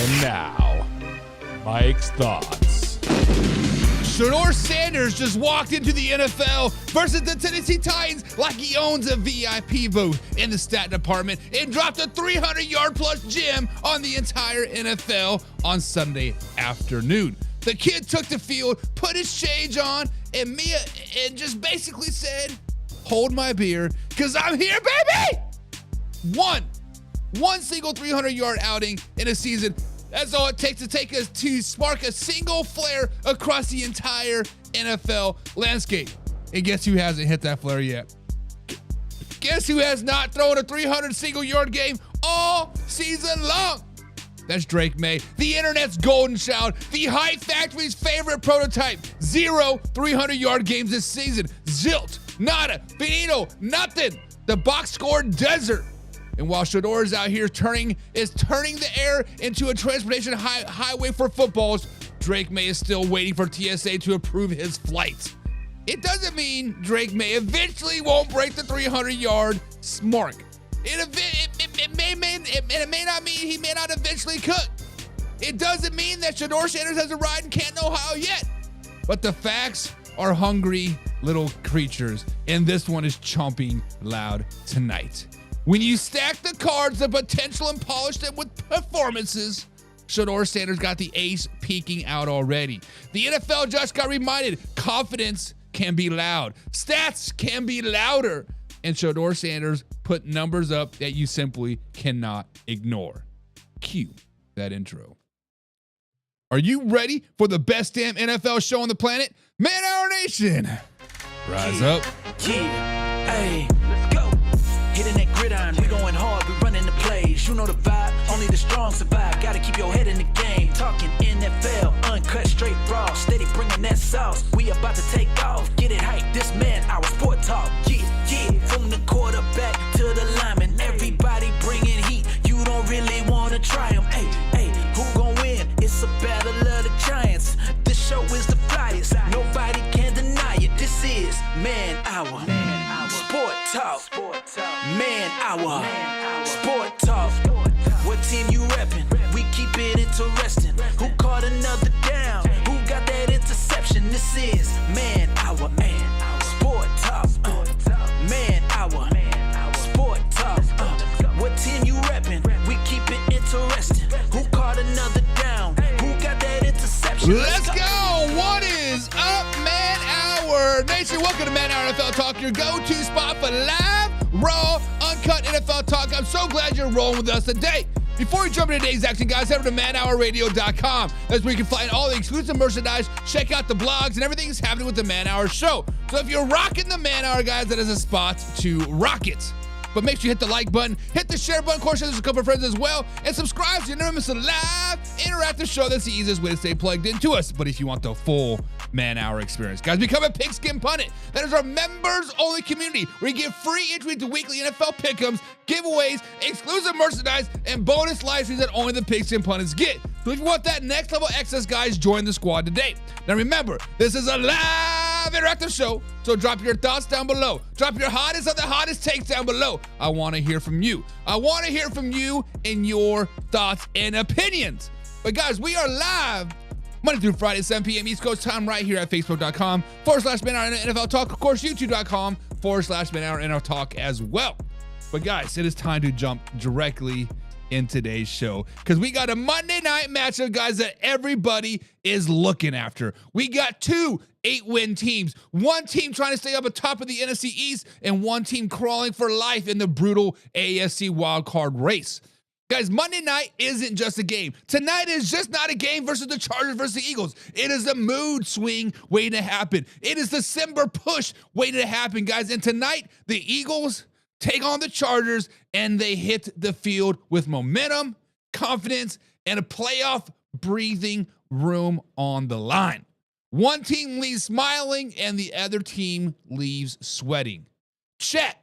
And now, Mike's thoughts. Sheduer Sanders just walked into the NFL versus the Tennessee Titans like he owns a VIP booth in the stat department and dropped a 300-yard plus gem on the entire NFL on Sunday afternoon. The kid took the field, put his shades on, and just basically said, "Hold my beer, because I'm here, baby!" One single 300-yard outing in a season. That's all it takes to take us to spark a single flare across the entire NFL landscape. And guess who hasn't hit that flare yet? Guess who has not thrown a 300 single-yard game all season long? That's Drake Maye, the internet's golden child, the Hype Factory's favorite prototype. 0 300-yard games this season. Zilt, nada, finito, nothing. The box score desert. And while Sheduer is out here turning the air into a transportation highway for footballs, Drake Maye is still waiting for TSA to approve his flight. It doesn't mean Drake Maye eventually won't break the 300-yard mark. It may not mean he may not eventually cook. It doesn't mean that Sheduer Sanders has a ride in Canton, Ohio yet. But the facts are hungry little creatures, and this one is chomping loud tonight. When you stack the cards of potential and polish them with performances, Sheduer Sanders got the ace peeking out already. The NFL just got reminded confidence can be loud. Stats can be louder. And Sheduer Sanders put numbers up that you simply cannot ignore. Cue that intro. Are you ready for the best damn NFL show on the planet? Man Hour Nation, rise up. Yeah, hey, let's go. Hitting that gridiron, we going hard, we running the plays. You know the vibe, only the strong survive. Gotta keep your head in the game. Talking NFL, uncut, straight raw, steady bringing that sauce. We about to take off, get it hype. This man, our sport talk. Yeah, from the quarterback to the lineman, everybody bringing heat. You don't really wanna try them. Hey, who gon' win? It's a battle of the giants. This show is the flyest, nobody can deny it. This is Man Hour. Sport talk. Man Hour. Sport talk. What team you reppin'? We keep it interesting. Who caught another down? Who got that interception? This is Man Hour. Sport talk. Man Hour. Sport talk. What team you reppin'? We keep it interesting. Who caught another down? Who got that interception? Let's go. What is up, Man Hour Nation? Welcome to Man Hour NFL Talk, your go-to spot for live, raw, uncut NFL talk. I'm so glad you're rolling with us today. Before we jump into today's action, guys, head over to manhourradio.com. That's where you can find all the exclusive merchandise, check out the blogs, and everything that's happening with the Man Hour show. So if you're rocking the Man Hour, guys, that is a spot to rock it. But make sure you hit the like button, hit the share button, of course, share this with a couple of friends as well, and subscribe so you never miss a live, interactive show. That's the easiest way to stay plugged into us. But if you want the full Man Hour experience, guys, become a Pigskin Pundit. That is our members-only community where you get free entry to weekly NFL pick'ems, giveaways, exclusive merchandise, and bonus live streams that only the Pigskin Pundits get. So if you want that next level access, guys, join the squad today. Now remember, this is a live interactive show, so drop your thoughts down below. Drop your hottest of the hottest takes down below. I want to hear from you. I want to hear from you and your thoughts and opinions. But guys, we are live Monday through Friday, 7 p.m. East Coast time, right here at facebook.com/Man Hour NFL Talk. Of course, youtube.com/Man Hour NFL Talk as well. But guys, it is time to jump directly in today's show because we got a Monday night matchup, guys, that everybody is looking after. We got two 8-win teams, one team trying to stay up atop of the NFC East and one team crawling for life in the brutal AFC wildcard race. Guys, Monday night isn't just a game. Tonight is just not a game versus the Chargers versus the Eagles. It is a mood swing waiting to happen. It is the December push waiting to happen, guys. And tonight, the Eagles take on the Chargers, and they hit the field with momentum, confidence, and a playoff breathing room on the line. One team leaves smiling, and the other team leaves sweating. Chat,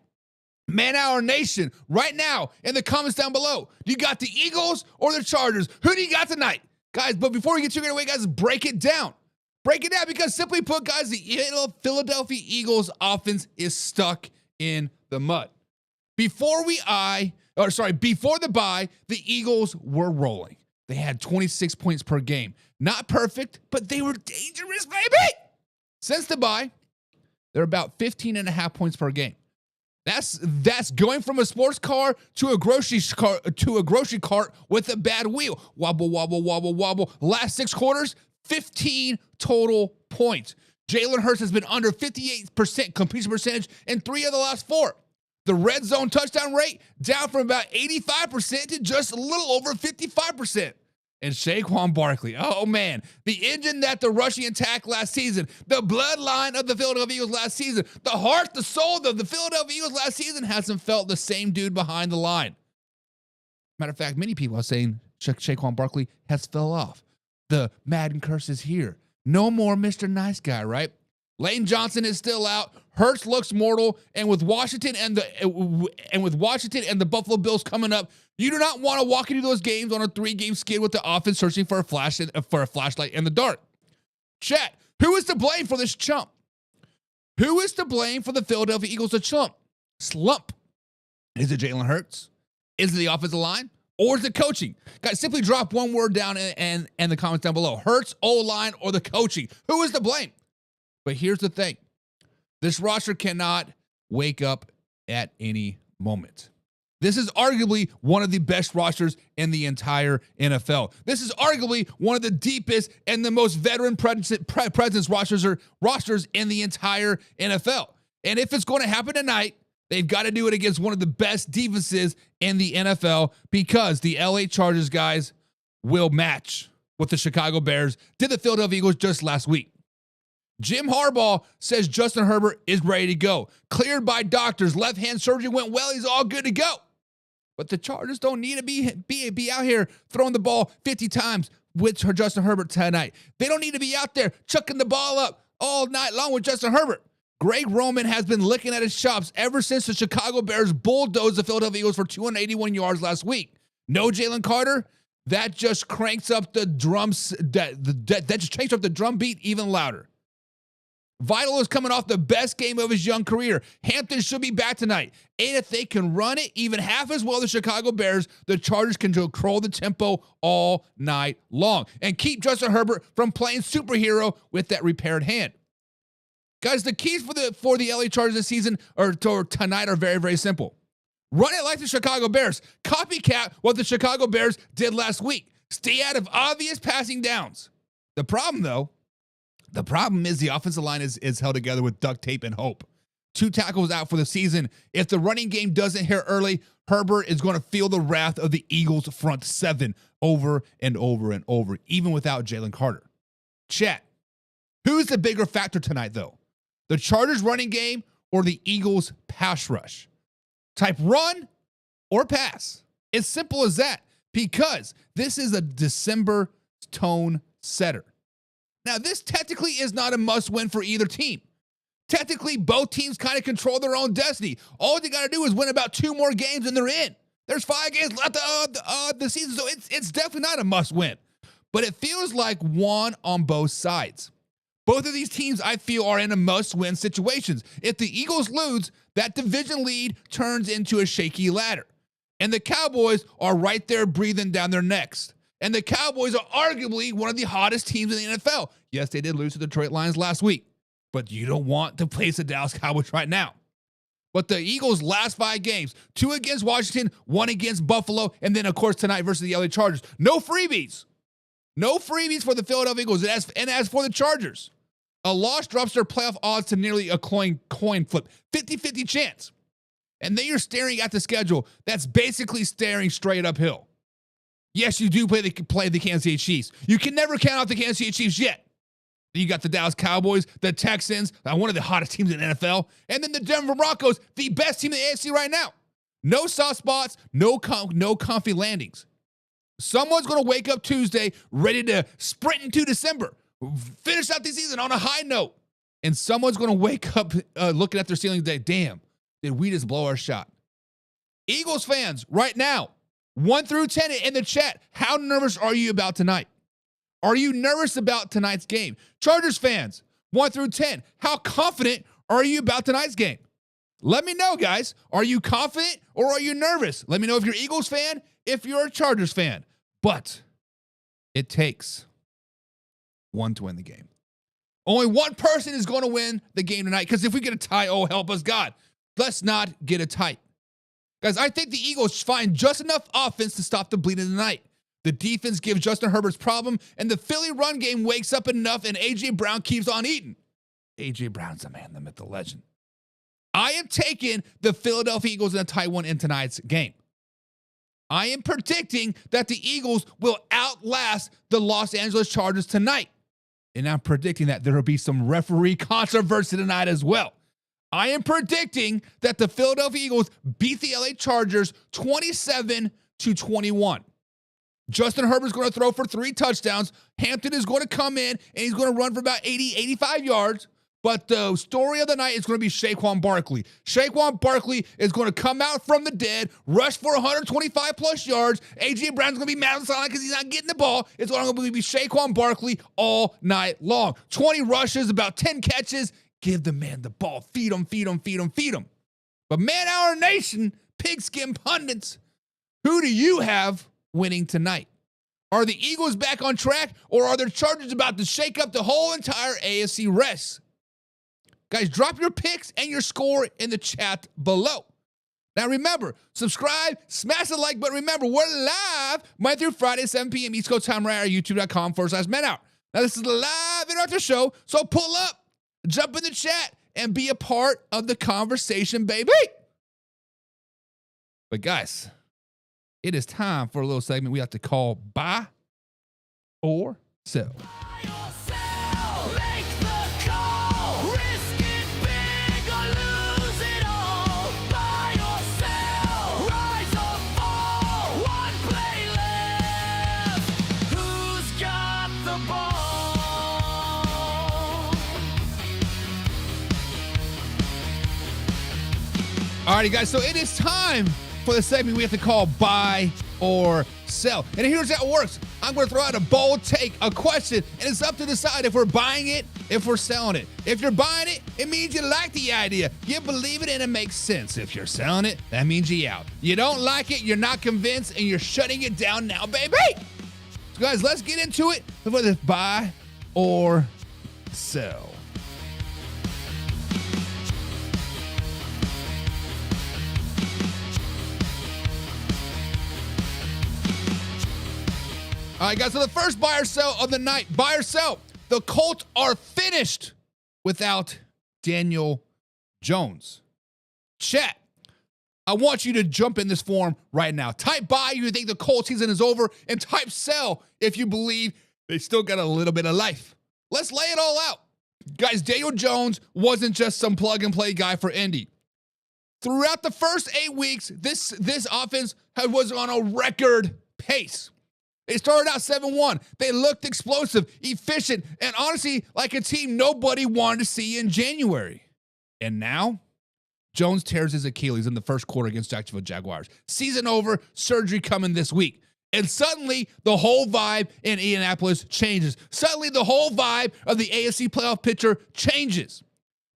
Man Hour Nation, right now in the comments down below, do you got the Eagles or the Chargers? Who do you got tonight? Guys, but before we get too carried away, guys, break it down. Break it down because simply put, guys, the Philadelphia Eagles offense is stuck in the mud. Before the bye, the Eagles were rolling. they had 26 points per game. Not perfect, but they were dangerous, baby. Since the bye, they're about 15.5 points per game. That's going from a sports car to a grocery cart with a bad wheel. Wobble, wobble, wobble, wobble. Last 6 quarters, 15 total points. Jalen Hurts has been under 58% completion percentage in 3 of the last 4. The red zone touchdown rate down from about 85% to just a little over 55%. And Saquon Barkley, oh man, the engine that the rushing attack last season, the bloodline of the Philadelphia Eagles last season, the heart, the soul of the Philadelphia Eagles last season hasn't felt the same dude behind the line. Matter of fact, many people are saying Saquon Barkley has fell off. The Madden curse is here. No more Mr. Nice Guy, right? Lane Johnson is still out. Hurts looks mortal, and with Washington and the Buffalo Bills coming up, you do not want to walk into those games on a 3-game skid with the offense searching for a flashlight in the dark. Chat, who is to blame for this chump? Who is to blame for the Philadelphia Eagles' slump? Is it Jalen Hurts? Is it the offensive line? Or is it coaching? Guys, simply drop one word down and the comments down below. Hurts, O-line, or the coaching? Who is to blame? But here's the thing. This roster cannot wake up at any moment. This is arguably one of the best rosters in the entire NFL. This is arguably one of the deepest and the most veteran presence rosters in the entire NFL. And if it's going to happen tonight, they've got to do it against one of the best defenses in the NFL, because the LA Chargers guys will match what the Chicago Bears did the Philadelphia Eagles just last week. Jim Harbaugh says Justin Herbert is ready to go. Cleared by doctors. Left-hand surgery went well. He's all good to go. But the Chargers don't need to be out here throwing the ball 50 times with Justin Herbert tonight. They don't need to be out there chucking the ball up all night long with Justin Herbert. Greg Roman has been licking at his chops ever since the Chicago Bears bulldozed the Philadelphia Eagles for 281 yards last week. No Jalen Carter. That just cranks up the drums. That just cranks up the drum beat even louder. Vital is coming off the best game of his young career. Hampton should be back tonight. And if they can run it even half as well as the Chicago Bears, the Chargers can control the tempo all night long and keep Justin Herbert from playing superhero with that repaired hand. Guys, the keys for the LA Chargers this season or tonight are very, very simple. Run it like the Chicago Bears. Copycat what the Chicago Bears did last week. Stay out of obvious passing downs. The problem is the offensive line is held together with duct tape and hope. 2 tackles out for the season. If the running game doesn't hit early, Herbert is going to feel the wrath of the Eagles' front 7 over and over and over, even without Jalen Carter. Chat, who's the bigger factor tonight, though? The Chargers' running game or the Eagles' pass rush? Type run or pass. It's simple as that, because this is a December tone setter. Now, this technically is not a must-win for either team. Technically, both teams kind of control their own destiny. All they got to do is win about 2 more games and they're in. There's 5 games left of the season, so it's definitely not a must-win. But it feels like one on both sides. Both of these teams, I feel, are in a must-win situations. If the Eagles lose, that division lead turns into a shaky ladder. And the Cowboys are right there breathing down their necks. And the Cowboys are arguably one of the hottest teams in the NFL. Yes, they did lose to the Detroit Lions last week, but you don't want to place the Dallas Cowboys right now. But the Eagles' last 5 games, 2 against Washington, 1 against Buffalo, and then, of course, tonight versus the LA Chargers. No freebies. No freebies for the Philadelphia Eagles. And as for the Chargers, a loss drops their playoff odds to nearly a coin flip. 50-50 chance. And then you're staring at the schedule that's basically staring straight uphill. Yes, you do play the Kansas City Chiefs. You can never count out the Kansas City Chiefs yet. You got the Dallas Cowboys, the Texans, one of the hottest teams in the NFL, and then the Denver Broncos, the best team in the AFC right now. No soft spots, no comfy landings. Someone's going to wake up Tuesday ready to sprint into December, finish out the season on a high note, and someone's going to wake up looking at their ceiling day, damn, did we just blow our shot? Eagles fans, right now, 1 through 10 in the chat, how nervous are you about tonight? Are you nervous about tonight's game? Chargers fans, 1 through 10, how confident are you about tonight's game? Let me know, guys. Are you confident or are you nervous? Let me know if you're an Eagles fan, if you're a Chargers fan. But It takes one to win the game. Only one person is going to win the game tonight, because if we get a tie, oh, help us God. Let's not get a tie. Guys, I think the Eagles find just enough offense to stop the bleeding tonight. The defense gives Justin Herbert's problem, and the Philly run game wakes up enough, and A.J. Brown keeps on eating. A.J. Brown's the man, the myth, the legend. I am taking the Philadelphia Eagles in a tie one in tonight's game. I am predicting that the Eagles will outlast the Los Angeles Chargers tonight. And I'm predicting that there will be some referee controversy tonight as well. I am predicting that the Philadelphia Eagles beat the LA Chargers 27-21. Justin Herbert's going to throw for 3 touchdowns. Hampton is going to come in, and he's going to run for about 85 yards. But the story of the night is going to be Saquon Barkley. Saquon Barkley is going to come out from the dead, rush for 125-plus yards. A.J. Brown's going to be mad on the sideline because he's not getting the ball. It's going to be Saquon Barkley all night long. 20 rushes, about 10 catches. Give the man the ball. Feed him, feed him, feed him, feed him. But Man Hour Nation, pigskin pundits, who do you have winning tonight? Are the Eagles back on track, or are the Chargers about to shake up the whole entire AFC West? Guys, drop your picks and your score in the chat below. Now remember, subscribe, smash the like button. Remember, we're live Monday through Friday, 7 p.m. East Coast time, right at youtube.com/manhour. Now this is the live interactive show, so pull up, jump in the chat, and be a part of the conversation, baby. But guys, it is time for a little segment we have to call Buy or Sell. Alrighty, guys, so it is time for the segment we have to call Buy or Sell. And here's how it works. I'm going to throw out a bold take, a question, and it's up to decide if we're buying it, if we're selling it. If you're buying it, it means you like the idea. You believe it and it makes sense. If you're selling it, that means you're out. You don't like it, you're not convinced, and you're shutting it down now, baby. So, guys, let's get into it for this Buy or Sell. All right, guys, so the first buy or sell of the night. Buy or sell. The Colts are finished without Daniel Jones. Chat, I want you to jump in this form right now. Type buy if you think the Colts season is over, and type sell if you believe they still got a little bit of life. Let's lay it all out. Guys, Daniel Jones wasn't just some plug-and-play guy for Indy. Throughout the first 8 weeks, this offense was on a record pace. They started out 7-1. They looked explosive, efficient, and honestly, like a team nobody wanted to see in January. And now, Jones tears his Achilles in the first quarter against Jacksonville Jaguars. Season over, surgery coming this week. And suddenly, the whole vibe in Indianapolis changes. Suddenly, the whole vibe of the AFC playoff picture changes.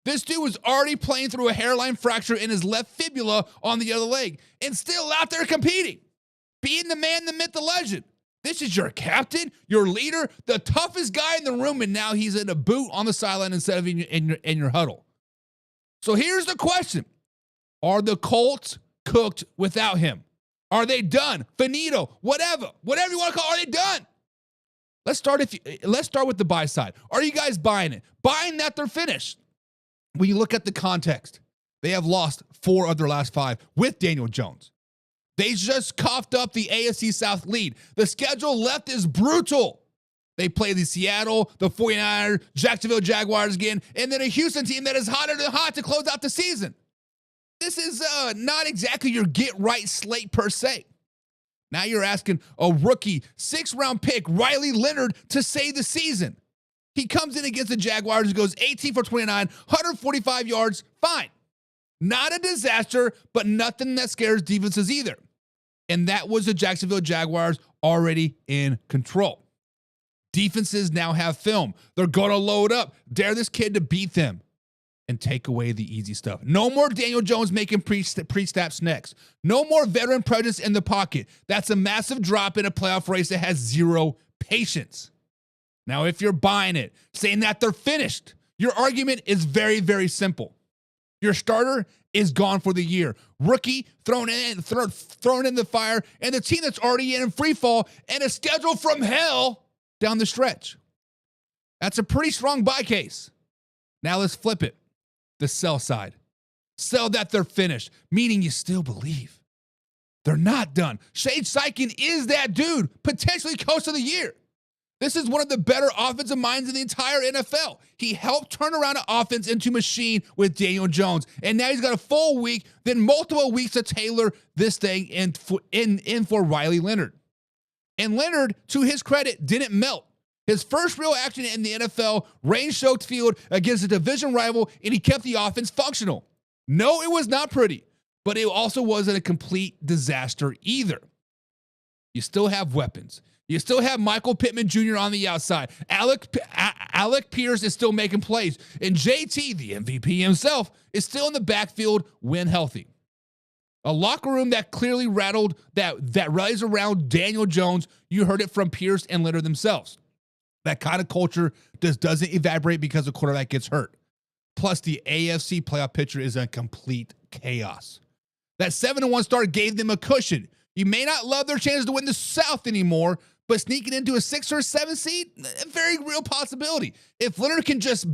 This dude was already playing through a hairline fracture in his left fibula on the other leg, and still out there competing. Being the man, the myth, the legend. This is your captain, your leader, the toughest guy in the room, and now he's in a boot on the sideline instead of in your huddle. So here's the question. Are the Colts cooked without him? Are they done? Finito, whatever you want to call it, are they done? Let's start with the buy side. Are you guys buying it? Buying that they're finished? When you look at the context, they have lost 4 of their last 5 with Daniel Jones. They just coughed up the AFC South lead. The schedule left is brutal. They play the Seattle, the 49ers, Jacksonville Jaguars again, and then a Houston team that is hotter than hot to close out the season. This is not exactly your get-right slate per se. Now you're asking a rookie 6th-round pick, Riley Leonard, to save the season. He comes in against the Jaguars and goes 18 for 29, 145 yards, fine. Not a disaster, but nothing that scares defenses either. And that was the Jacksonville Jaguars already in control. Defenses now have film. They're going to load up, dare this kid to beat them, and take away the easy stuff. No more Daniel Jones making pre-snap snacks. No more veteran presence in the pocket. That's a massive drop in a playoff race that has 0 patience. Now, if you're buying it, saying that they're finished, your argument is very, very simple. Your starter is gone for the year. Rookie thrown in the fire, and the team that's already in free fall and a schedule from hell down the stretch. That's a pretty strong buy case. Now let's flip it. The sell side. Sell that they're finished, meaning you still believe. They're not done. Shane Steichen is that dude, potentially coach of the year. This is one of the better offensive minds in the entire NFL. He helped turn around an offense into a machine with Daniel Jones. And now he's got a full week, then multiple weeks to tailor this thing in for Riley Leonard. And Leonard, to his credit, didn't melt. His first real action in the NFL, rain-soaked field against a division rival, and he kept the offense functional. No, it was not pretty, but it also wasn't a complete disaster either. You still have weapons. You still have Michael Pittman Jr. on the outside. Alec Pierce is still making plays. And JT, the MVP himself, is still in the backfield when healthy. A locker room that clearly rattled, that rallies around Daniel Jones. You heard it from Pierce and Leonard themselves. That kind of culture doesn't evaporate because a quarterback gets hurt. Plus, the AFC playoff picture is a complete chaos. That 7-1 start gave them a cushion. You may not love their chances to win the South anymore, but sneaking into a 6 or 7 seed, a very real possibility. If Leonard can just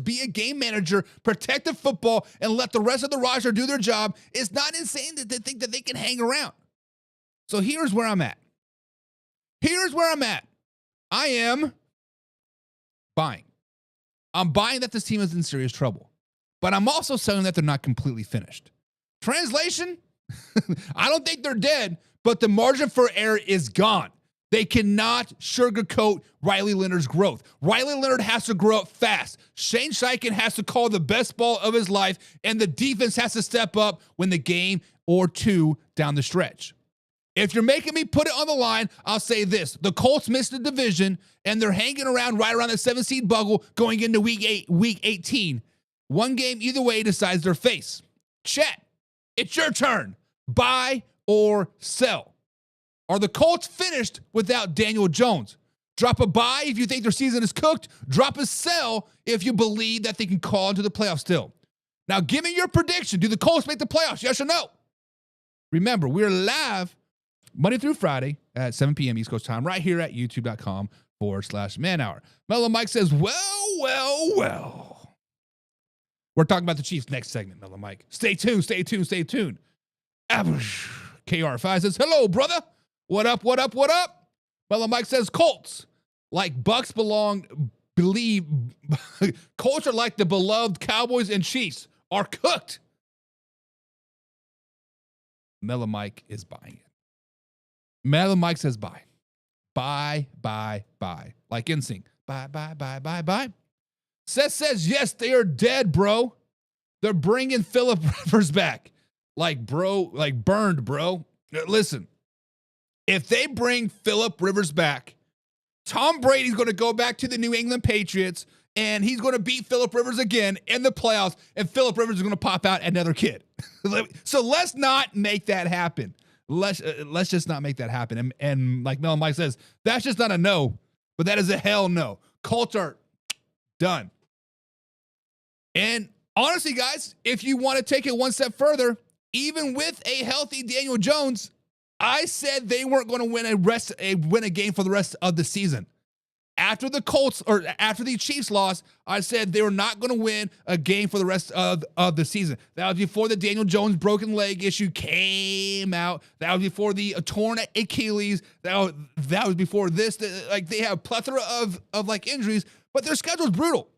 be a game manager, protect the football, and let the rest of the roster do their job, it's not insane to think that they can hang around. So here's where I'm at. I am buying. I'm buying that this team is in serious trouble, but I'm also saying that they're not completely finished. Translation? I don't think they're dead, but the margin for error is gone. They cannot sugarcoat Riley Leonard's growth. Riley Leonard has to grow up fast. Shane Steichen has to call the best ball of his life, and the defense has to step up when the game or two down the stretch. If you're making me put it on the line, I'll say this. The Colts missed the division, and they're hanging around right around the 7-seed bubble going into week 18. One game either way decides their face. Chat, it's your turn. Buy or sell. Are the Colts finished without Daniel Jones? Drop a buy if you think their season is cooked. Drop a sell if you believe that they can call into the playoffs still. Now, give me your prediction. Do the Colts make the playoffs? Yes or no? Remember, we're live Monday through Friday at 7 p.m. East Coast time right here at youtube.com/manhour. Mellow Mike says, well. We're talking about the Chiefs next segment, Mellow Mike. Stay tuned. KR5 says, hello, brother. What up? Mellow Mike says, Colts, like Bucks Colts are like the beloved Cowboys and Chiefs, are cooked. Mellow Mike is buying it. Mellow Mike says buy. Buy. Like NSYNC. Buy. Seth says, yes, they are dead, bro. They're bringing Phillip Rivers back. Burned, bro. Listen, if they bring Phillip Rivers back, Tom Brady's going to go back to the New England Patriots, and he's going to beat Phillip Rivers again in the playoffs, and Phillip Rivers is going to pop out another kid. So let's not make that happen. Let's just not make that happen. And like Mel and Mike says, that's just not a no, but that is a hell no. Colts are done. And honestly, guys, if you want to take it one step further, even with a healthy Daniel Jones, I said they weren't going to win a game for the rest of the season. After the Chiefs lost, I said they were not going to win a game for the rest of the season. That was before the Daniel Jones broken leg issue came out. That was before the torn Achilles. That was before this. They have a plethora of injuries, but their schedule's brutal.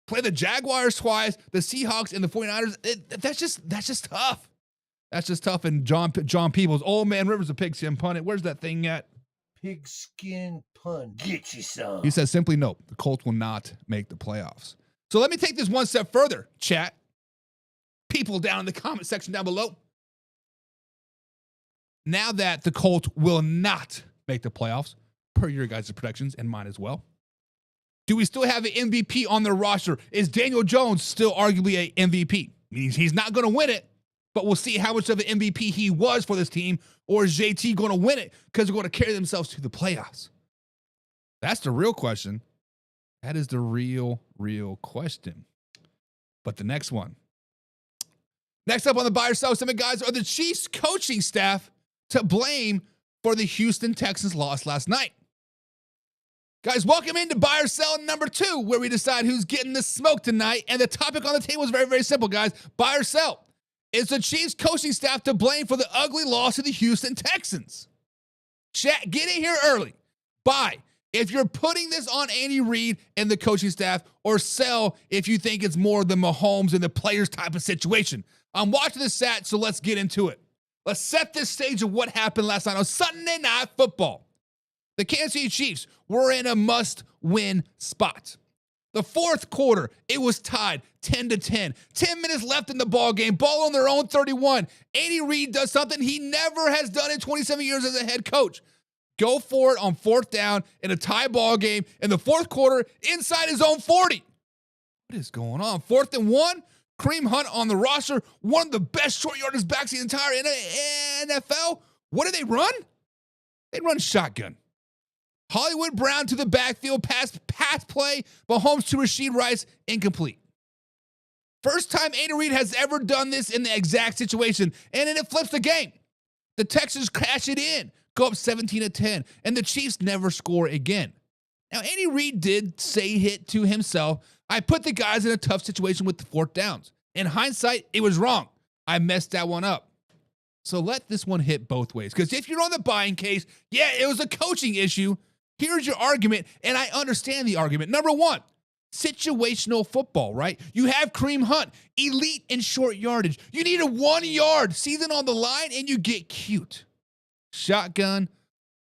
Play the Jaguars twice, the Seahawks, and the 49ers. That's just tough. That's just tough. And John Peebles, old man Rivers of Pigskin Punt. Where's that thing at? Pigskin Punt. Get you some. He says simply no. The Colts will not make the playoffs. So let me take this one step further, chat. People down in the comment section down below. Now that the Colts will not make the playoffs, per your guys' predictions and mine as well, do we still have an MVP on their roster? Is Daniel Jones still arguably an MVP? Means he's not going to win it, but we'll see how much of an MVP he was for this team, or is JT going to win it because they're going to carry themselves to the playoffs? That's the real question. That is the real question. But the next one. Next up on the buy or sell segment, guys, are the Chiefs coaching staff to blame for the Houston Texans loss last night. Guys, welcome into buy or sell number 2, where we decide who's getting the smoke tonight. And the topic on the table is very, very simple, guys. Buy or sell. Is the Chiefs coaching staff to blame for the ugly loss to the Houston Texans? Chat, get in here early. Buy if you're putting this on Andy Reid and the coaching staff, or sell if you think it's more the Mahomes and the players type of situation. I'm watching this stat, so let's get into it. Let's set this stage of what happened last night on Sunday Night Football. The Kansas City Chiefs were in a must-win spot. The fourth quarter, it was tied 10-10. 10 minutes left in the ball game. Ball on their own 31. Andy Reid does something he never has done in 27 years as a head coach. Go for it on fourth down in a tie ball game in the fourth quarter inside his own 40. What is going on? 4th and 1. Kareem Hunt on the roster, one of the best short yardage backs in the entire NFL. What do they run? They run shotgun. Hollywood Brown to the backfield, pass play, Mahomes to Rashid Rice, incomplete. First time Andy Reid has ever done this in the exact situation, and then it flips the game. The Texans crash it in, go up 17-10, and the Chiefs never score again. Now, Andy Reid did say hit to himself, I put the guys in a tough situation with the 4th downs. In hindsight, it was wrong. I messed that one up. So let this one hit both ways. Because if you're on the buying case, yeah, it was a coaching issue. Here's your argument, and I understand the argument. Number 1, situational football, right? You have Kareem Hunt, elite in short yardage. You need a 1-yard season on the line, and you get cute. Shotgun,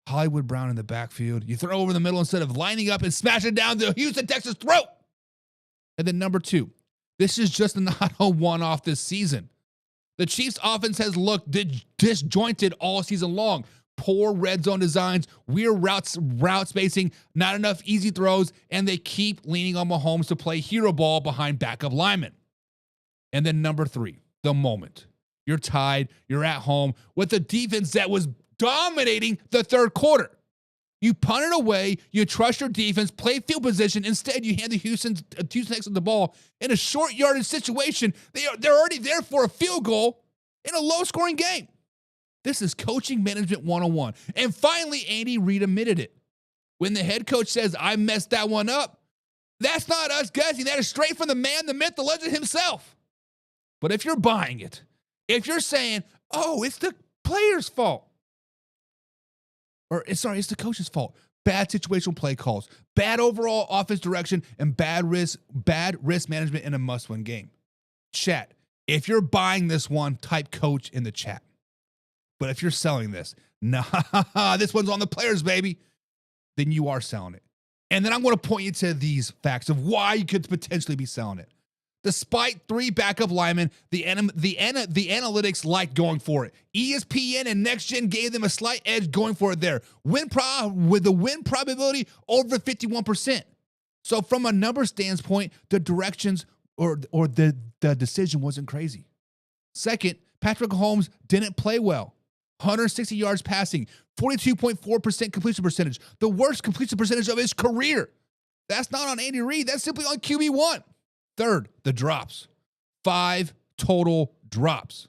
Hollywood Brown in the backfield. You throw over the middle instead of lining up and smashing down the Houston Texans' throat. And then number 2, this is just not a one-off this season. The Chiefs' offense has looked disjointed all season long. Poor red zone designs, weird route spacing, not enough easy throws, and they keep leaning on Mahomes to play hero ball behind backup linemen. And then number 3, the moment. You're tied, you're at home with a defense that was dominating the third quarter. You punt it away, you trust your defense, play field position. Instead, you hand the Houston Texans the ball in a short yardage situation. They're already there for a field goal in a low-scoring game. This is coaching management 101. And finally, Andy Reid admitted it. When the head coach says, I messed that one up, that's not us guessing. That is straight from the man, the myth, the legend himself. But if you're buying it, if you're saying, oh, it's the player's fault, it's the coach's fault. Bad situational play calls, bad overall offense direction, and bad risk management in a must-win game. Chat, if you're buying this one, type coach in the chat. But if you're selling this, nah, this one's on the players, baby, then you are selling it. And then I'm going to point you to these facts of why you could potentially be selling it. Despite 3 backup linemen, the analytics liked going for it. ESPN and Next Gen gave them a slight edge going for it there. With the win probability over 51%. So from a number standpoint, the directions or the decision wasn't crazy. Second, Patrick Mahomes didn't play well. 160 yards passing, 42.4% completion percentage, the worst completion percentage of his career. That's not on Andy Reid. That's simply on QB1. Third, the drops. 5 total drops.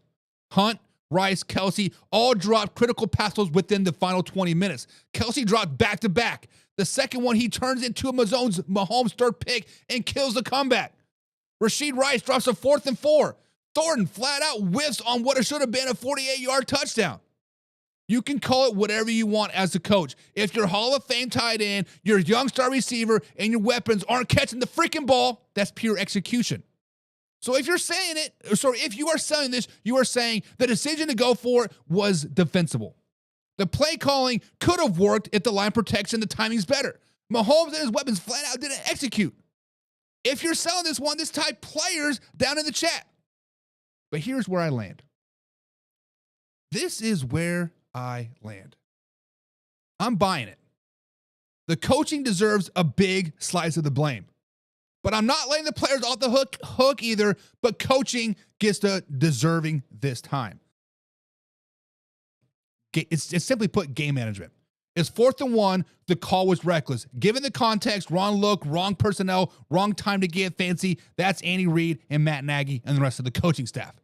Hunt, Rice, Kelsey all dropped critical pass throws within the final 20 minutes. Kelsey dropped back-to-back. The second one, he turns into a Mahomes' third pick and kills the comeback. Rashid Rice drops a 4th and 4. Thornton flat out whiffs on what should have been a 48-yard touchdown. You can call it whatever you want as a coach. If your Hall of Fame tight end, your young star receiver, and your weapons aren't catching the freaking ball, that's pure execution. So if you're saying it, if you are selling this, you are saying the decision to go for it was defensible. The play calling could have worked if the line protection, the timing's better. Mahomes and his weapons flat out didn't execute. If you're selling this one, this type players down in the chat. But here's where I land. This is where I land. I'm buying it. The coaching deserves a big slice of the blame. But I'm not letting the players off the hook either, but coaching gets the deserving this time. It's simply put, game management. It's 4th and 1. The call was reckless. Given the context, wrong look, wrong personnel, wrong time to get fancy. That's Andy Reid and Matt Nagy and the rest of the coaching staff.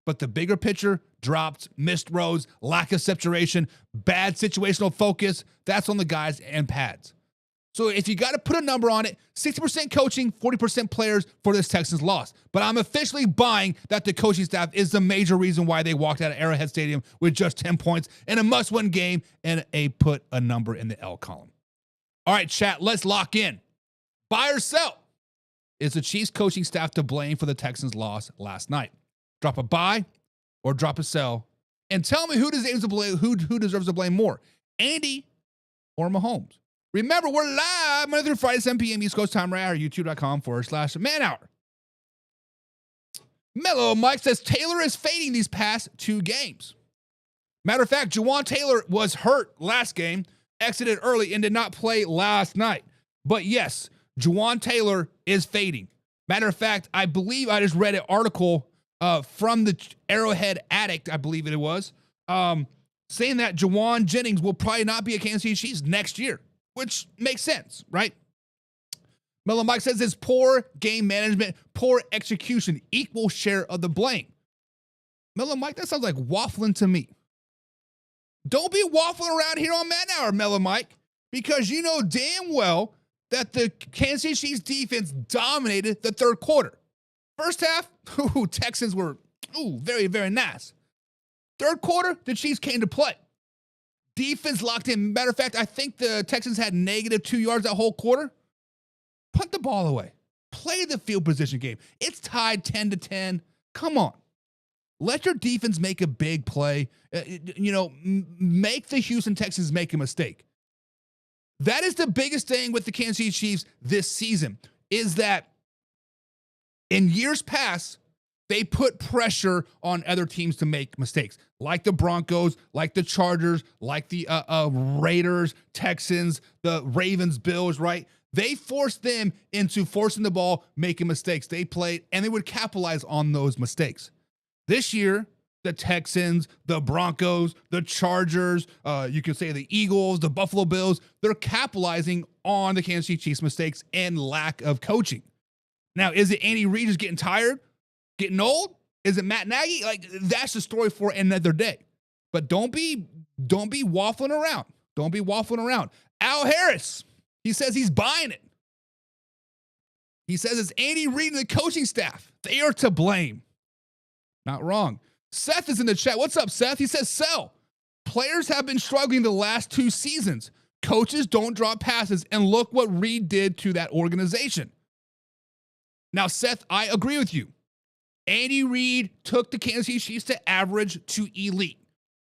But the bigger picture, drops, missed throws, lack of separation, bad situational focus, that's on the guys and pads. So if you got to put a number on it, 60% coaching, 40% players for this Texans loss. But I'm officially buying that the coaching staff is the major reason why they walked out of Arrowhead Stadium with just 10 points in a must-win game and put a number in the L column. All right, chat, let's lock in. Buy or sell? Is the Chiefs coaching staff to blame for the Texans' loss last night? Drop a buy or drop a sell, and tell me who deserves to blame more, Andy or Mahomes. Remember, we're live Monday through Friday, 7 p.m. East Coast time, right here, youtube.com/man-hour. Mellow Mike says Taylor is fading these past 2 games. Matter of fact, Juwan Taylor was hurt last game, exited early, and did not play last night. But yes, Juwan Taylor is fading. Matter of fact, I believe I just read an article from the Arrowhead Addict, I believe it was, saying that Juwan Jennings will probably not be a Kansas City Chiefs next year, which makes sense, right? Mellow Mike says it's poor game management, poor execution, equal share of the blame. Mellow Mike, that sounds like waffling to me. Don't be waffling around here on Man Hour, Mellow Mike, because you know damn well that the Kansas City Chiefs defense dominated the third quarter. First half, Texans were very, very nice. Third quarter, the Chiefs came to play. Defense locked in. Matter of fact, I think the Texans had -2 yards that whole quarter. Punt the ball away. Play the field position game. It's tied 10-10. Come on. Let your defense make a big play. Make the Houston Texans make a mistake. That is the biggest thing with the Kansas City Chiefs this season, is that in years past, they put pressure on other teams to make mistakes, like the Broncos, like the Chargers, like the Raiders, Texans, the Ravens, Bills, right? They forced them into forcing the ball, making mistakes. They played, and they would capitalize on those mistakes. This year, the Texans, the Broncos, the Chargers, you could say the Eagles, the Buffalo Bills, they're capitalizing on the Kansas City Chiefs' mistakes and lack of coaching. Now, is it Andy Reid just getting tired, getting old? Is it Matt Nagy? Like, that's the story for another day. But don't be waffling around. Don't be waffling around. Al Harris, he says he's buying it. He says it's Andy Reid and the coaching staff. They are to blame. Not wrong. Seth is in the chat. What's up, Seth? He says, sell. Players have been struggling the last 2 seasons. Coaches don't drop passes, and look what Reid did to that organization. Now, Seth, I agree with you. Andy Reid took the Kansas City Chiefs to average to elite.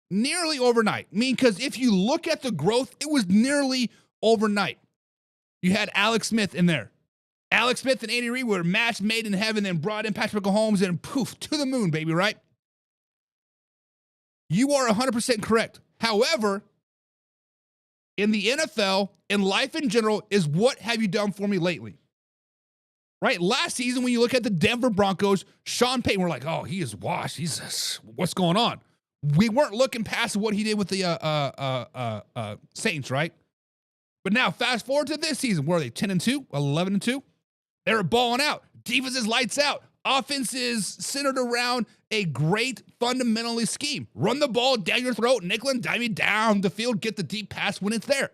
Nearly overnight. I mean, because if you look at the growth, it was nearly overnight. You had Alex Smith in there. Alex Smith and Andy Reid were a match made in heaven, then brought in Patrick Mahomes, and poof, to the moon, baby, right? You are 100% correct. However, in the NFL, in life in general, is what have you done for me lately? Right? Last season, when you look at the Denver Broncos, Sean Payton, we're like, oh, he is washed. What's going on? We weren't looking past what he did with the Saints, right? But now, fast forward to this season. Where are they? 10-2? 11-2? They were balling out. Defense is lights out. Offense is centered around a great fundamentally scheme. Run the ball down your throat, nickel and dime you down the field, get the deep pass when it's there.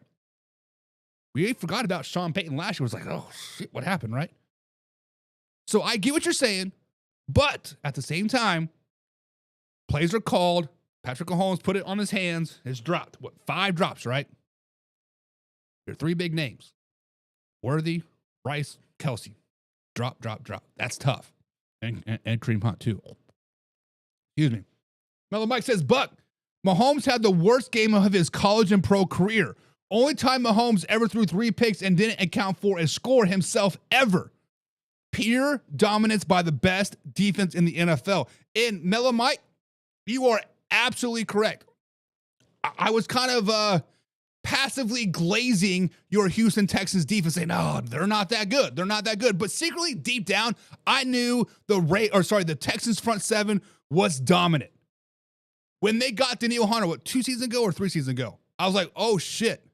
We forgot about Sean Payton last year. It was like, oh, shit, what happened, right? So I get what you're saying, but at the same time, plays are called. Patrick Mahomes put it on his hands. It's dropped. 5 drops, right? There are 3 big names. Worthy, Rice, Kelsey. Drop. That's tough. And Kareem Hunt, too. Excuse me. Mellow Mike says, Buck, Mahomes had the worst game of his college and pro career. Only time Mahomes ever threw 3 picks and didn't account for a score himself ever. Pure dominance by the best defense in the NFL. And Mellow Mike, you are absolutely correct. I was kind of passively glazing your Houston Texans defense, saying, no, they're not that good. They're not that good. But secretly, deep down, I knew the Texans front 7 was dominant. When they got Danielle Hunter, 2 seasons ago or 3 seasons ago, I was like, oh shit,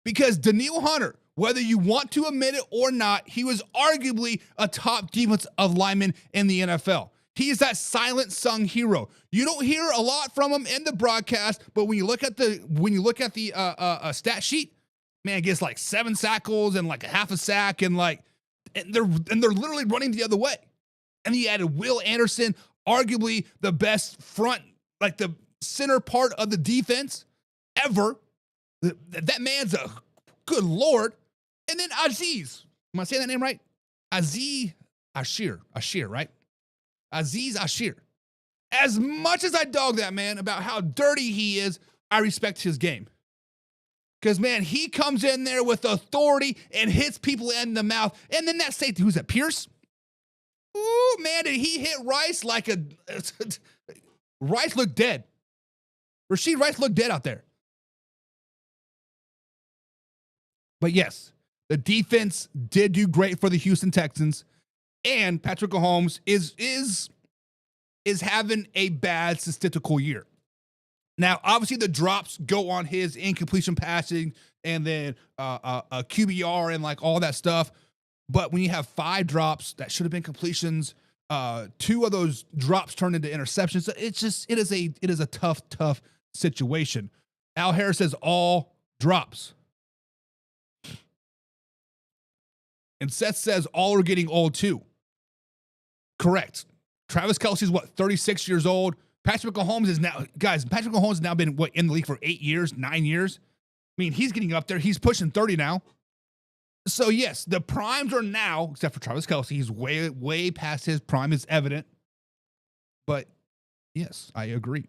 Because Danielle Hunter, whether you want to admit it or not, he was arguably a top defensive lineman in the NFL. He is that silent sung hero. You don't hear a lot from him in the broadcast, but when you look at the stat sheet, man, gets like 7 tackles and like a half a sack, and they're literally running the other way. And he added Will Anderson, arguably the best front, like the center part of the defense ever. That man's a good Lord. And then Aziz, am I saying that name right? Ashir, right? Aziz Ashir. As much as I dog that man about how dirty he is, I respect his game. Because, man, he comes in there with authority and hits people in the mouth. And then that safety, who's that, Pierce? Ooh, man, did he hit Rice like a... Rice looked dead. Rashid Rice looked dead out there. But yes, the defense did do great for the Houston Texans. And Patrick Mahomes is having a bad statistical year. Now, obviously, the drops go on his incompletion passing and then a QBR and like all that stuff. But when you have 5 drops that should have been completions, 2 of those drops turned into interceptions. It is a tough situation. Al Harris says all drops. And Seth says all are getting old too. Correct. Travis Kelce's 36 years old. Patrick Mahomes is now, guys, Patrick Mahomes has now been in the league for 8 years, 9 years. I mean, he's getting up there. He's pushing 30 now. So yes, the primes are now, except for Travis Kelce, he's way past his prime, is evident. But yes, I agree.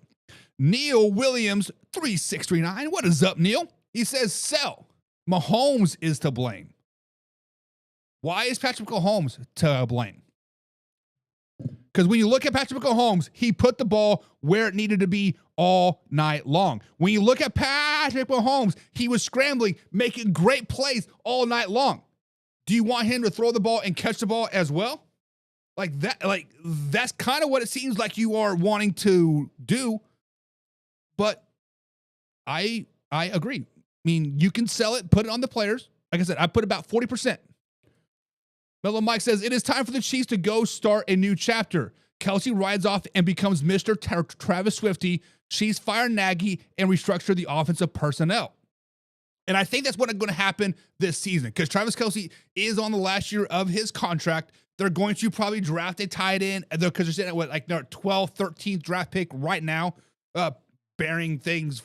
Neil Williams, 3639. What is up, Neil? He says, sell. Mahomes is to blame. Why is Patrick Mahomes to blame? Because when you look at Patrick Mahomes, he put the ball where it needed to be all night long. When you look at Patrick Mahomes, he was scrambling, making great plays all night long. Do you want him to throw the ball and catch the ball as well? That's kind of what it seems like you are wanting to do. But I agree. I mean, you can sell it, put it on the players. Like I said, I put about 40%. Mellow Mike says, it is time for the Chiefs to go start a new chapter. Kelce rides off and becomes Mr. Travis Swifty. Chiefs fire Nagy and restructure the offensive personnel. And I think that's what's going to happen this season because Travis Kelce is on the last year of his contract. They're going to probably draft a tight end because they're sitting at their 12th, 13th draft pick right now, bearing things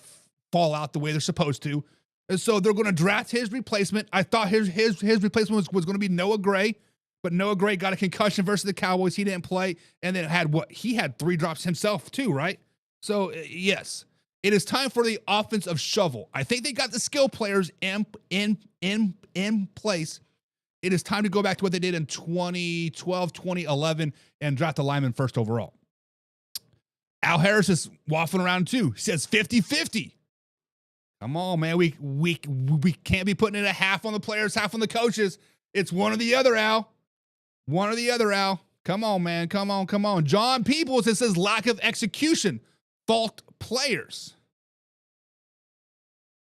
fall out the way they're supposed to. And so they're going to draft his replacement. I thought his replacement was going to be Noah Gray. But Noah Gray got a concussion versus the Cowboys. He didn't play. And then he had 3 drops himself too, right? So, yes, it is time for the offensive shovel. I think they got the skill players in place. It is time to go back to what they did in 2012, 2011 and draft the lineman first overall. Al Harris is waffling around too. He says 50-50. Come on, man. We can't be putting it a half on the players, half on the coaches. It's one or the other, Al. One or the other, Al. Come on, man. Come on. John Peoples, it says lack of execution. Fault players.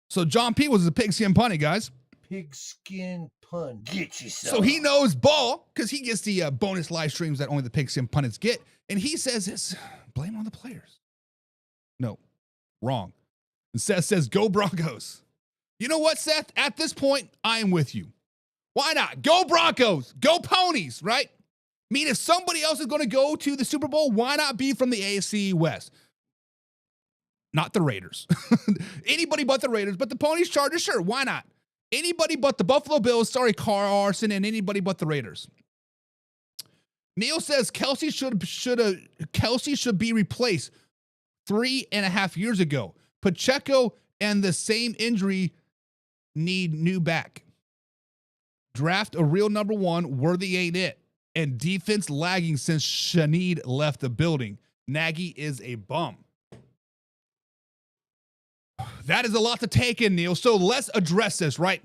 So John Peoples is a pigskin punny, guys. Pigskin pun. Get you some. So he knows ball because he gets the bonus live streams that only the pigskin pundits get. And he says it's blame on the players. No, wrong. And Seth says, go Broncos. You know what, Seth? At this point, I am with you. Why not? Go Broncos. Go Ponies, right? I mean, if somebody else is going to go to the Super Bowl, why not be from the AFC West? Not the Raiders. Anybody but the Raiders, but the Ponies, Chargers, sure, why not? Anybody but the Buffalo Bills, sorry, Carson, and anybody but the Raiders. Neil says Kelce should be replaced 3.5 years ago. Pacheco and the same injury need new back. Draft a real number 1. Worthy ain't it. And defense lagging since Shaneed left the building. Nagy is a bum. That is a lot to take in, Neil. So let's address this, right?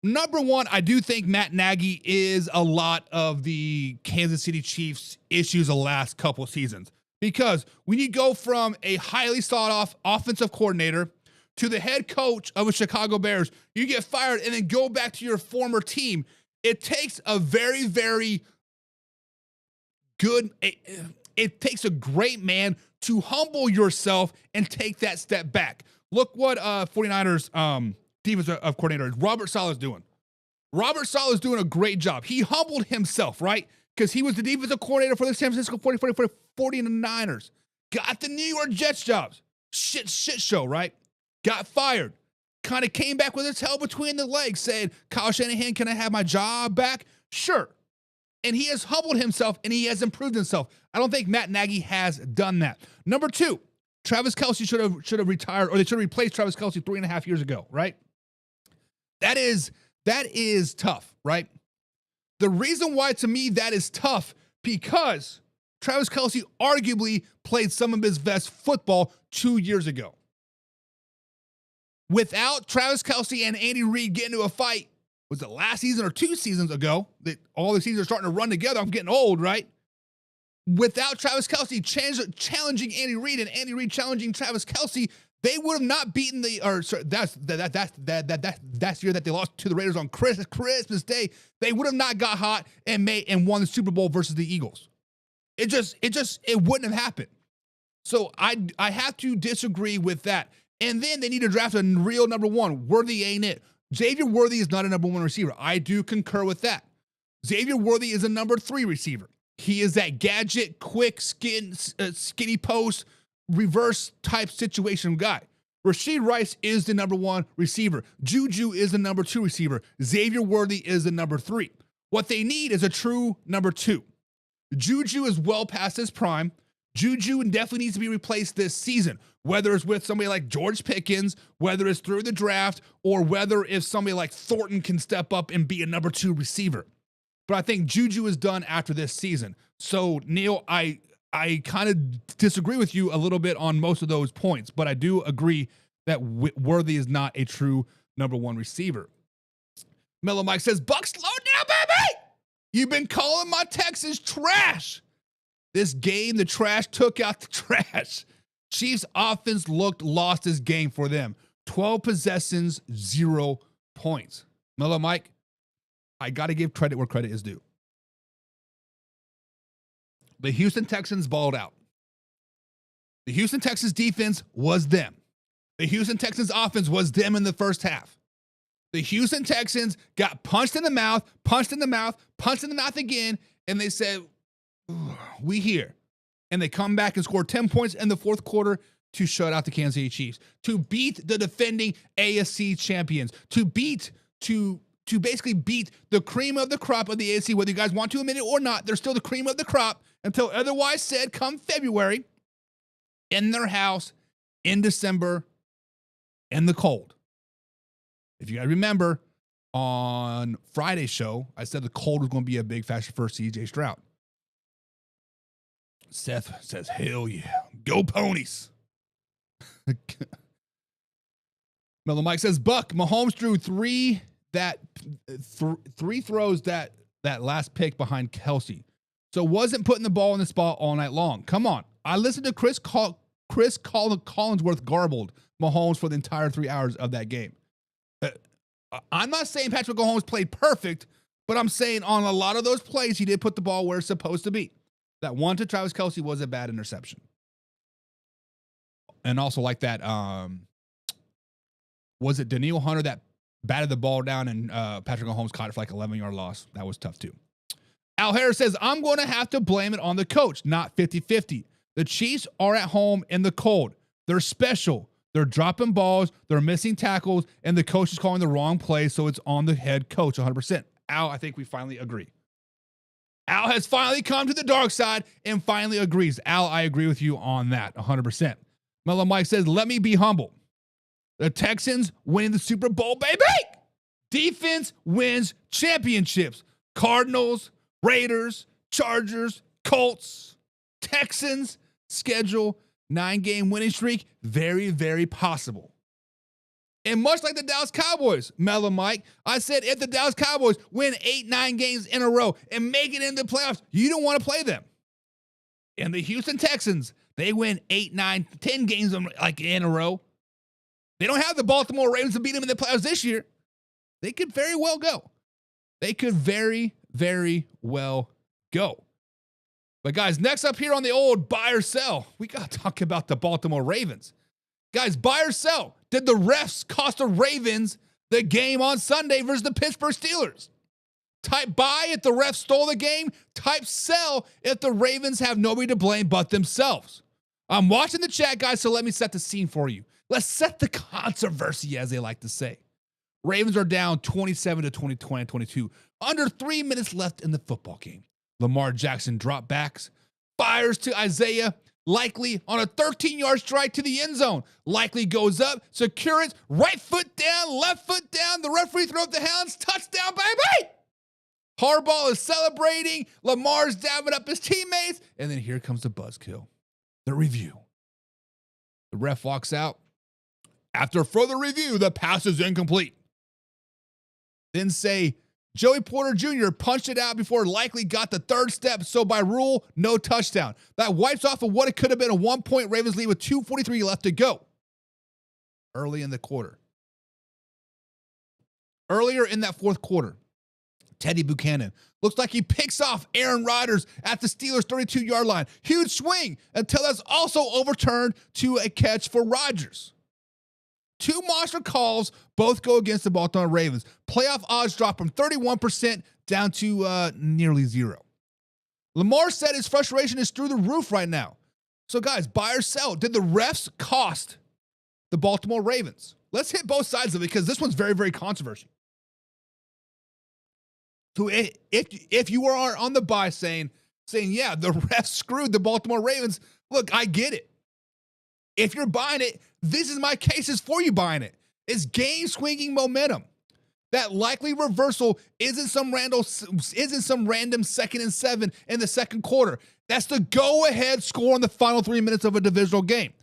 Number 1, I do think Matt Nagy is a lot of the Kansas City Chiefs issues the last couple seasons. Because when you go from a highly sought-off offensive coordinator to the head coach of the Chicago Bears, you get fired and then go back to your former team. It takes a very, very good, it takes a great man to humble yourself and take that step back. Look what 49ers defensive coordinator Robert Saleh is doing. Robert Saleh is doing a great job. He humbled himself, right? Because he was the defensive coordinator for the San Francisco 49ers. Got the New York Jets jobs. Shit show, right? Got fired. Kind of came back with his tail between the legs, saying, Kyle Shanahan, can I have my job back? Sure. And he has humbled himself and he has improved himself. I don't think Matt Nagy has done that. Number 2, Travis Kelce should have retired, or they should have replaced Travis Kelce 3.5 years ago, right? That is tough, right? The reason why, to me, that is tough, because Travis Kelce arguably played some of his best football 2 years ago. Without Travis Kelce and Andy Reid getting into a fight, was it last season or 2 seasons ago, that all the seasons are starting to run together? I'm getting old, right? Without Travis Kelce challenging Andy Reid and Andy Reid challenging Travis Kelce, they would have not beaten that's the year that they lost to the Raiders on Christmas Day. They would have not got hot and won the Super Bowl versus the Eagles. It wouldn't have happened. So I have to disagree with that. And then they need to draft a real number 1. Worthy ain't it. Xavier Worthy is not a number 1 receiver. I do concur with that. Xavier Worthy is a number 3 receiver. He is that gadget, quick, skinny post, reverse type situation guy. Rashid Rice is the number 1 receiver. Juju is the number 2 receiver. Xavier Worthy is the number 3. What they need is a true number 2. Juju is well past his prime. Juju definitely needs to be replaced this season, whether it's with somebody like George Pickens, whether it's through the draft, or whether if somebody like Thornton can step up and be a number 2 receiver. But I think Juju is done after this season. So, Neil, I kind of disagree with you a little bit on most of those points, but I do agree that Worthy is not a true number 1 receiver. Mellow Mike says, Buck, slow down, baby! You've been calling my Texans trash. This game, the trash took out the trash. Chiefs offense looked lost this game for them. 12 possessions, 0 points. Mellow Mike, I got to give credit where credit is due. The Houston Texans balled out. The Houston Texans defense was them. The Houston Texans offense was them in the first half. The Houston Texans got punched in the mouth again, and they said, we here. And they come back and score 10 points in the fourth quarter to shut out the Kansas City Chiefs, to beat the defending AFC champions, to basically beat the cream of the crop of the AFC, whether you guys want to admit it or not. They're still the cream of the crop until otherwise said come February, in their house in December in the cold. If you guys remember, on Friday's show, I said the cold was going to be a big factor for CJ Stroud. Seth says, hell yeah. Go Ponies. Mellow Mike says, Buck, Mahomes threw three throws that last pick behind Kelce. So wasn't putting the ball in the spot all night long. Come on. I listened to Chris Collinsworth garbled Mahomes for the entire 3 hours of that game. I'm not saying Patrick Mahomes played perfect, but I'm saying on a lot of those plays, he did put the ball where it's supposed to be. That one to Travis Kelce was a bad interception. And also like that, was it Danielle Hunter that batted the ball down and Patrick Mahomes caught it for like 11-yard loss? That was tough too. Al Harris says, I'm going to have to blame it on the coach, not 50-50. The Chiefs are at home in the cold. They're special. They're dropping balls. They're missing tackles. And the coach is calling the wrong play, so it's on the head coach 100%. Al, I think we finally agree. Al has finally come to the dark side and finally agrees. Al, I agree with you on that 100%. Mellow Mike says, let me be humble. The Texans winning the Super Bowl, baby. Defense wins championships. Cardinals, Raiders, Chargers, Colts, Texans schedule 9-game winning streak. Very, very possible. And much like the Dallas Cowboys, Mellow Mike, I said if the Dallas Cowboys win 8-9 games in a row and make it into the playoffs, you don't want to play them. And the Houston Texans, they win 8, 9, 10 games like in a row. They don't have the Baltimore Ravens to beat them in the playoffs this year. They could very well go. They could very, very well go. But guys, next up here on the old buy or sell, we got to talk about the Baltimore Ravens. Guys, buy or sell. Did the refs cost the Ravens the game on Sunday versus the Pittsburgh Steelers? Type buy if the refs stole the game. Type sell if the Ravens have nobody to blame but themselves. I'm watching the chat, guys, so let me set the scene for you. Let's set the controversy, as they like to say. Ravens are down 27 to 22. Under 3 minutes left in the football game. Lamar Jackson drop backs, fires to Isaiah, likely on a 13-yard strike to the end zone. Likely goes up, secures, right foot down, left foot down. The referee throws up the hounds, touchdown, baby! Harbaugh is celebrating. Lamar's dabbing up his teammates. And then here comes the buzzkill, the review. The ref walks out. After further review, the pass is incomplete. Then say, Joey Porter Jr. punched it out before likely got the third step, so by rule, no touchdown. That wipes off of what it could have been a 1-point Ravens lead with 2:43 left to go. Early in the quarter. Earlier in that fourth quarter, Teddy Buchanan looks like he picks off Aaron Rodgers at the Steelers' 32-yard line. Huge swing until that's also overturned to a catch for Rodgers. Two monster calls, both go against the Baltimore Ravens. Playoff odds drop from 31% down to nearly zero. Lamar said his frustration is through the roof right now. So guys, buy or sell. Did the refs cost the Baltimore Ravens? Let's hit both sides of it because this one's very, very controversial. So if you are on the buy saying, yeah, the refs screwed the Baltimore Ravens, look, I get it. If you're buying it, this is my cases for you buying it. It's game swinging momentum. That likely reversal isn't some random 2nd and 7 in the second quarter. That's the go-ahead score in the final 3 minutes of a divisional game.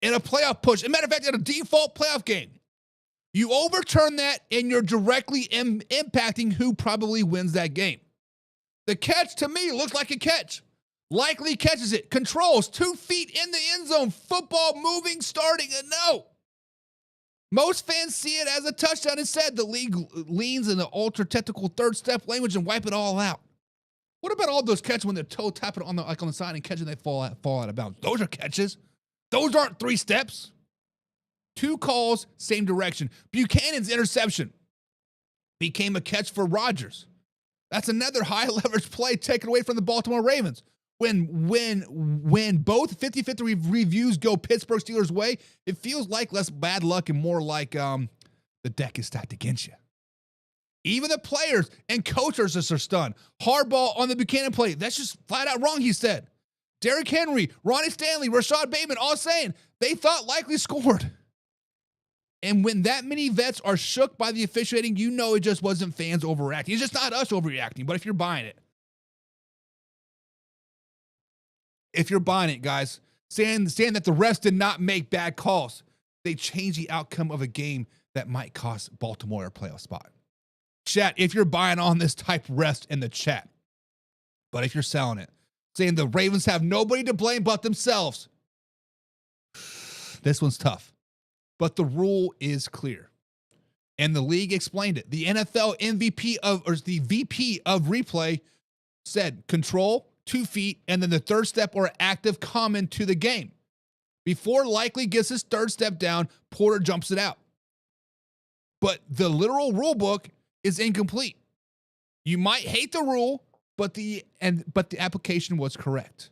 In a playoff push, as a matter of fact, in a default playoff game, you overturn that and you're directly impacting who probably wins that game. The catch to me looks like a catch. Likely catches it, controls 2 feet in the end zone, football moving, starting, and no. Most fans see it as a touchdown. Instead, the league leans in the ultra-technical third step language and wipe it all out. What about all those catches when they're toe tapping on the side and catching they fall out of bounds? Those are catches. Those aren't 3 steps. 2 calls, same direction. Buchanan's interception became a catch for Rodgers. That's another high leverage play taken away from the Baltimore Ravens. When both 50-50 reviews go Pittsburgh Steelers' way, it feels like less bad luck and more like the deck is stacked against you. Even the players and coaches are stunned. Harbaugh on the Buchanan play, that's just flat out wrong, he said. Derrick Henry, Ronnie Stanley, Rashad Bateman, all saying they thought likely scored. And when that many vets are shook by the officiating, you know it just wasn't fans overreacting. It's just not us overreacting, but if you're buying it. If you're buying it, guys, saying that the refs did not make bad calls, they changed the outcome of a game that might cost Baltimore a playoff spot. Chat, if you're buying on this type, rest in the chat. But if you're selling it, saying the Ravens have nobody to blame but themselves, this one's tough. But the rule is clear. And the league explained it. The NFL the VP of replay said control, 2 feet, and then the third step or active comment to the game. Before likely gets his third step down, Porter jumps it out. But the literal rule book is incomplete. You might hate the rule, but the application was correct.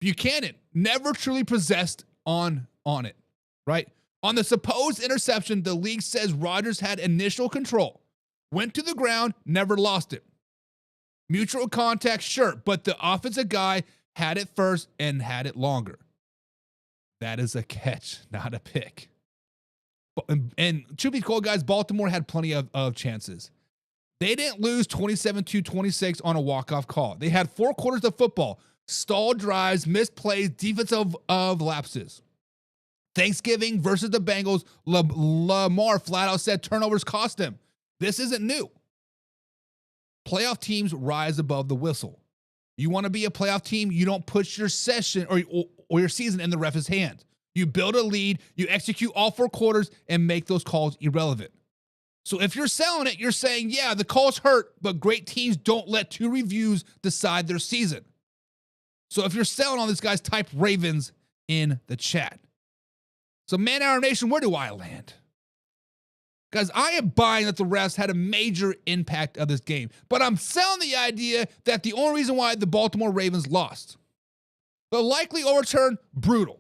Buchanan never truly possessed on it, right? On the supposed interception, the league says Rodgers had initial control, went to the ground, never lost it. Mutual contact, sure, but the offensive guy had it first and had it longer. That is a catch, not a pick. And to be told, guys, Baltimore had plenty of chances. They didn't lose 27-26 on a walk-off call. They had 4 quarters of football, stalled drives, missed plays, defensive lapses. Thanksgiving versus the Bengals, Lamar flat out said turnovers cost him. This isn't new. Playoff teams rise above the whistle. You want to be a playoff team, you don't push your session or your season in the ref's hands. You build a lead, you execute all 4 quarters, and make those calls irrelevant. So if you're selling it, you're saying, yeah, the calls hurt, but great teams don't let 2 reviews decide their season. So if you're selling on this, guys, type Ravens in the chat. So Man Hour Nation, where do I land? Guys, I am buying that the refs had a major impact of this game, but I'm selling the idea that the only reason why the Baltimore Ravens lost. The likely overturn, brutal.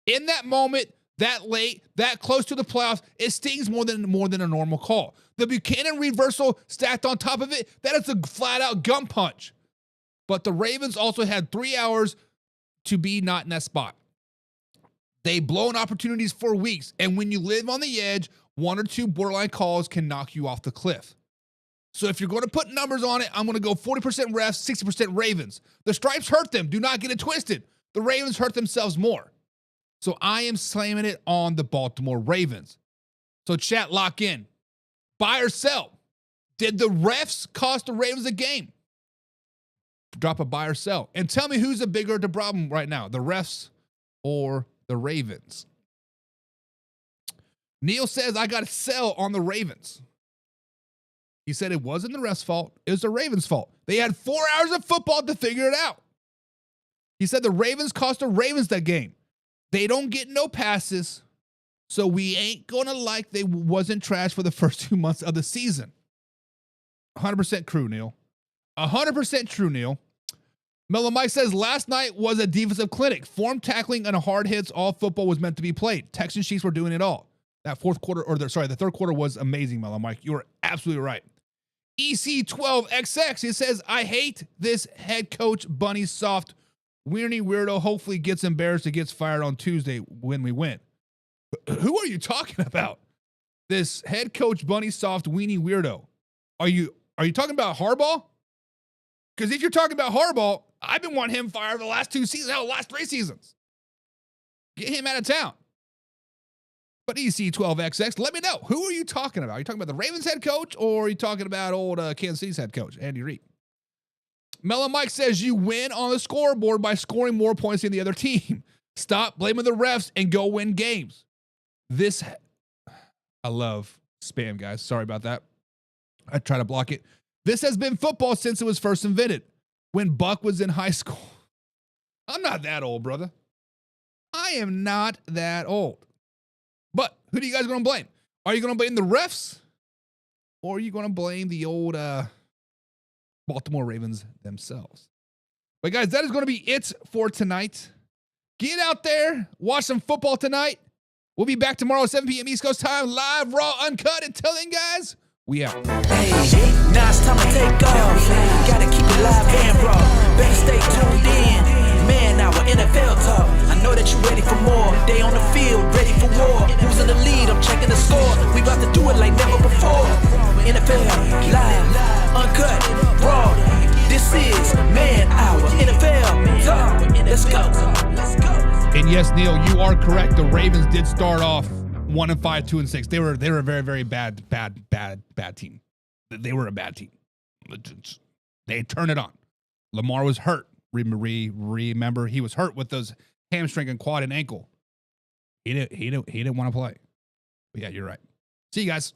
In that moment, that late, that close to the playoffs, it stings more than a normal call. The Buchanan reversal stacked on top of it, that is a flat-out gun punch. But the Ravens also had 3 hours to be not in that spot. They've blown opportunities for weeks, and when you live on the edge, 1 or 2 borderline calls can knock you off the cliff. So if you're going to put numbers on it, I'm going to go 40% refs, 60% Ravens. The stripes hurt them. Do not get it twisted. The Ravens hurt themselves more. So I am slamming it on the Baltimore Ravens. So chat, lock in. Buy or sell. Did the refs cost the Ravens a game? Drop a buy or sell. And tell me who's the bigger problem right now, the refs or the Ravens. Neil says, I got to sell on the Ravens. He said it wasn't the refs' fault. It was the Ravens' fault. They had 4 hours of football to figure it out. He said the Ravens cost the Ravens that game. They don't get no passes, so we ain't going to like they wasn't trash for the first 2 months of the season. 100% true, Neil. 100% true, Neil. Mellow Mike says, last night was a defensive clinic. Form tackling and hard hits, all football was meant to be played. Texans Chiefs were doing it all. That the third quarter was amazing, Mellow Mike. You were absolutely right. EC12XX, he says, I hate this head coach Bunny Soft weenie weirdo. Hopefully gets embarrassed and gets fired on Tuesday when we win. Who are you talking about? This head coach Bunny Soft weenie weirdo. Are you talking about Harbaugh? Because if you're talking about Harbaugh, I've been wanting him fired the last 2 seasons, hell, the last 3 seasons. Get him out of town. But EC12XX, let me know. Who are you talking about? Are you talking about the Ravens head coach, or are you talking about old Kansas City's head coach, Andy Reid? Mellow Mike says you win on the scoreboard by scoring more points than the other team. Stop blaming the refs and go win games. I love spam, guys. Sorry about that. I try to block it. This has been football since it was first invented, when Buck was in high school. I'm not that old, brother. I am not that old. But who do you guys going to blame? Are you going to blame the refs? Or are you going to blame the old Baltimore Ravens themselves? But guys, that is going to be it for tonight. Get out there, watch some football tonight. We'll be back tomorrow at 7 p.m. East Coast time, live, raw, uncut. Until then, guys, we out. Hey, now it's time to take off. Gotta keep it live and raw. Better stay tuned in. Man, our NFL talk. I know that you're ready for more. They on the field, ready for war. Who's in the lead? I'm checking the score. We about to do it like never before. NFL live, uncut, raw. This is Man Hour NFL talk. Let's go. And yes, Neil, you are correct. The Ravens did start off 1-5, 2-6. They were a very, very bad team. They were a bad team. They turned it on. Lamar was hurt. Remember, he was hurt with those hamstring and quad and ankle. He didn't want to play. But yeah, you're right. See you guys.